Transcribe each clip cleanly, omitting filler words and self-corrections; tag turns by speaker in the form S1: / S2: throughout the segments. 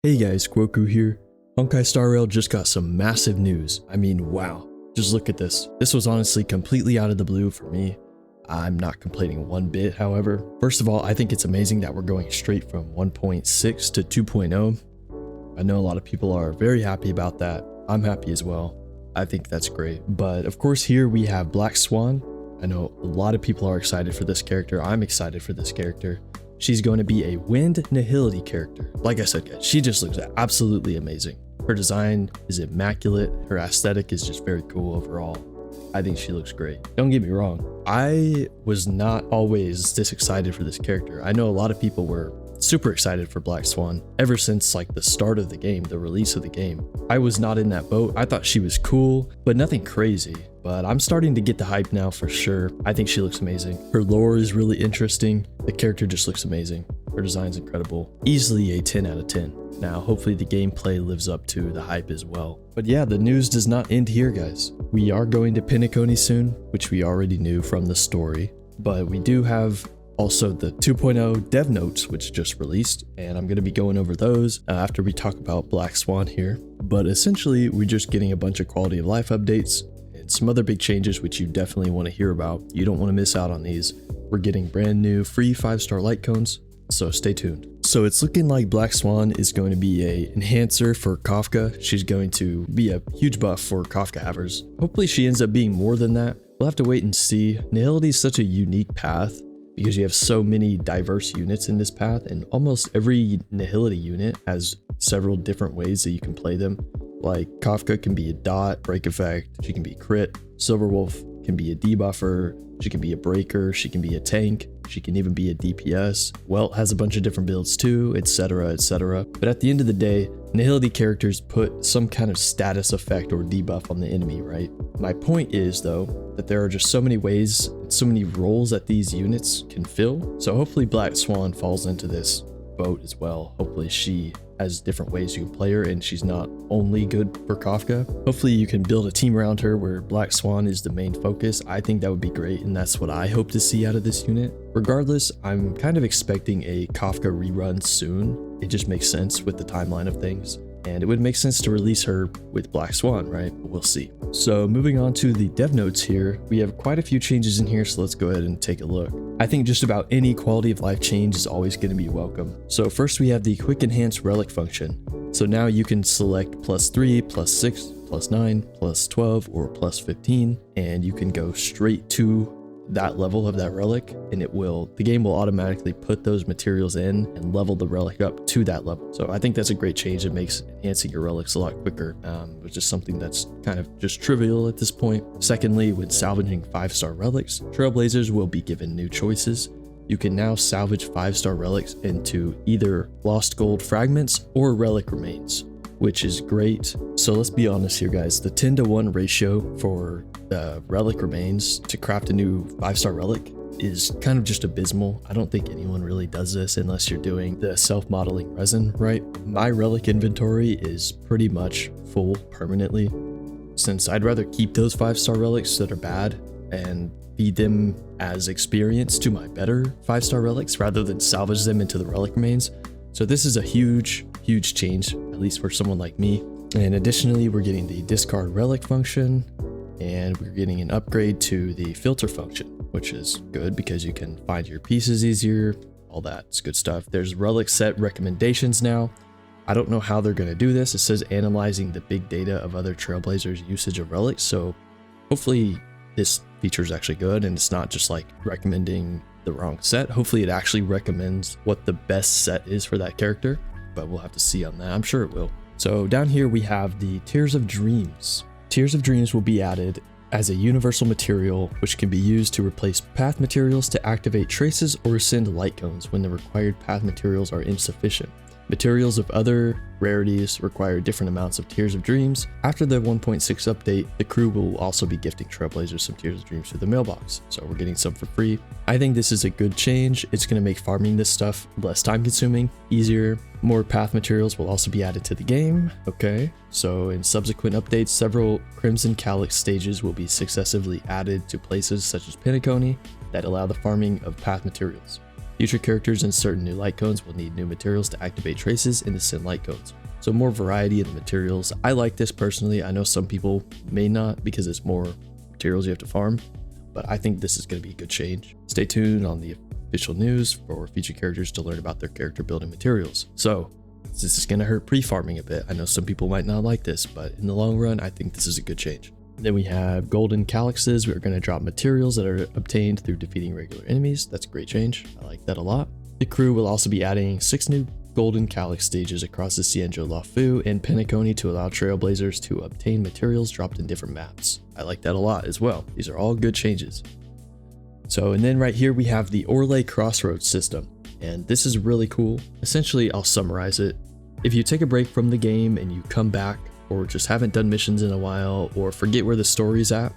S1: Hey guys, Kuoku here. Honkai Star Rail just got some massive news. I mean, wow. Just look at this. This was honestly completely out of the blue for me. I'm not complaining one bit, however. First of all, I think it's amazing that we're going straight from 1.6 to 2.0. I know a lot of people are very happy about that. I'm happy as well. I think that's great. But of course here we have Black Swan. I know a lot of people are excited for this character. I'm excited for this character. She's going to be a wind nihility character. Like I said, guys, she just looks absolutely amazing. Her design is immaculate. Her aesthetic is just very cool overall. I think she looks great. Don't get me wrong. I was not always this excited for this character. I know a lot of people were super excited for Black Swan ever since like the start of the game, the release of the game. I was not in that boat. I thought she was cool, but nothing crazy. But I'm starting to get the hype now for sure. I think she looks amazing. Her lore is really interesting. The character just looks amazing. Her design's incredible. Easily a 10 out of 10. Now, hopefully the gameplay lives up to the hype as well. But yeah, the news does not end here, guys. We are going to Penacony soon, which we already knew from the story. But we do have also the 2.0 dev notes, which just released, and I'm going to be going over those after we talk about Black Swan here. But essentially, we're just getting a bunch of quality of life updates and some other big changes which you definitely want to hear about. You don't want to miss out on these. We're getting brand new free 5-star light cones, so stay tuned. So it's looking like Black Swan is going to be a enhancer for Kafka. She's going to be a huge buff for Kafka havers. Hopefully she ends up being more than that. We'll have to wait and see. Nihility is such a unique path because you have so many diverse units in this path, and almost every Nihility unit has several different ways that you can play them. Like Kafka can be a dot, break effect, she can be crit. Silverwolf can be a debuffer, she can be a breaker, she can be a tank, she can even be a DPS. Welt has a bunch of different builds too, etc, etc. But at the end of the day, Nihility characters put some kind of status effect or debuff on the enemy, right? My point is though, that there are just so many ways, so many roles that these units can fill. So hopefully Black Swan falls into this boat as well. Hopefully she has different ways you can play her and she's not only good for Kafka. Hopefully you can build a team around her where Black Swan is the main focus. I think that would be great, and that's what I hope to see out of this unit. Regardless, I'm kind of expecting a Kafka rerun soon. It just makes sense with the timeline of things. And it would make sense to release her with Black Swan, right? But we'll see. So moving on to the dev notes here, we have quite a few changes in here, so let's go ahead and take a look. I think just about any quality of life change is always going to be welcome. So first we have the quick enhance relic function. So now you can select +3, +6, +9, +12, or +15, and you can go straight to that level of that relic, and the game will automatically put those materials in and level the relic up to that level. So I think that's a great change. It makes enhancing your relics a lot quicker, which is something that's kind of just trivial at this point. Secondly, when salvaging 5-star relics, trailblazers will be given new choices. You can now salvage 5-star relics into either lost gold fragments or relic remains, which is great. So let's be honest here, guys. The 10:1 ratio for the relic remains to craft a new 5-star relic is kind of just abysmal. I don't think anyone really does this unless you're doing the self-modeling resin, right? My relic inventory is pretty much full permanently, since I'd rather keep those 5-star relics that are bad and feed them as experience to my better 5-star relics rather than salvage them into the relic remains. So this is a huge change, at least for someone like me. And additionally, we're getting the discard relic function, and we're getting an upgrade to the filter function, which is good because you can find your pieces easier. All that's good stuff. There's relic set recommendations now. I don't know how they're going to do this. It says analyzing the big data of other trailblazers' usage of relics. So hopefully this feature is actually good and it's not just like recommending the wrong set. Hopefully it actually recommends what the best set is for that character, but we'll have to see on that. I'm sure it will. So down here we have the Tears of Dreams. Tears of Dreams will be added as a universal material which can be used to replace path materials to activate traces or send light cones when the required path materials are insufficient. Materials of other rarities require different amounts of Tears of Dreams. After the 1.6 update, the crew will also be gifting Trailblazers some Tears of Dreams through the mailbox, so we're getting some for free. I think this is a good change. It's going to make farming this stuff less time consuming, easier. More path materials will also be added to the game. Okay, so in subsequent updates, several Crimson Calyx stages will be successively added to places such as Penacony that allow the farming of path materials. Future characters and certain new light cones will need new materials to activate traces into send light cones. So more variety in the materials. I like this personally. I know some people may not because it's more materials you have to farm, but I think this is going to be a good change. Stay tuned on the official news for future characters to learn about their character building materials. So this is going to hurt pre-farming a bit. I know some people might not like this, but in the long run, I think this is a good change. Then we have golden calyxes. We're going to drop materials that are obtained through defeating regular enemies. That's a great change. I like that a lot. The crew will also be adding 6 new golden calyx stages across the Cienjo Lafu and Penacony to allow trailblazers to obtain materials dropped in different maps. I like that a lot as well. These are all good changes. So, and then right here we have the Orlais Crossroads system, and this is really cool. Essentially, I'll summarize it. If you take a break from the game and you come back, or just haven't done missions in a while, or forget where the story's at,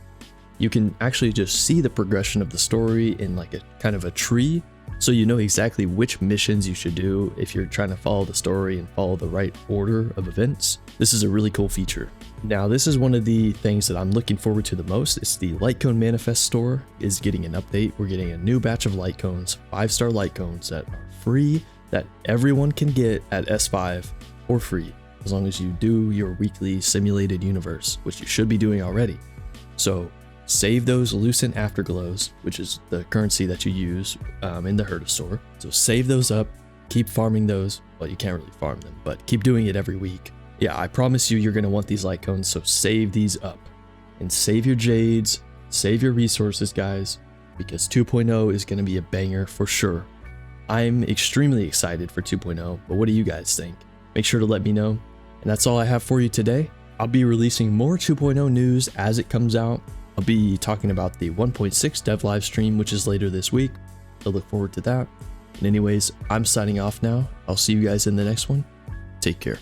S1: you can actually just see the progression of the story in like a kind of a tree, so you know exactly which missions you should do if you're trying to follow the story and follow the right order of events. This is a really cool feature. Now, this is one of the things that I'm looking forward to the most. It's the Light Cone Manifest store is getting an update. We're getting a new batch of light cones, 5-star light cones that are free, that everyone can get at S5 for free, as long as you do your weekly simulated universe, which you should be doing already. So save those Lucent Afterglows, which is the currency that you use in the Herta store. So save those up, keep farming those. Well, you can't really farm them, but keep doing it every week. Yeah, I promise you're going to want these light cones, so save these up. And save your jades, save your resources, guys, because 2.0 is going to be a banger for sure. I'm extremely excited for 2.0, but what do you guys think? Make sure to let me know. And that's all I have for you today. I'll be releasing more 2.0 news as it comes out. I'll be talking about the 1.6 dev live stream, which is later this week. So look forward to that. And anyways, I'm signing off now. I'll see you guys in the next one. Take care.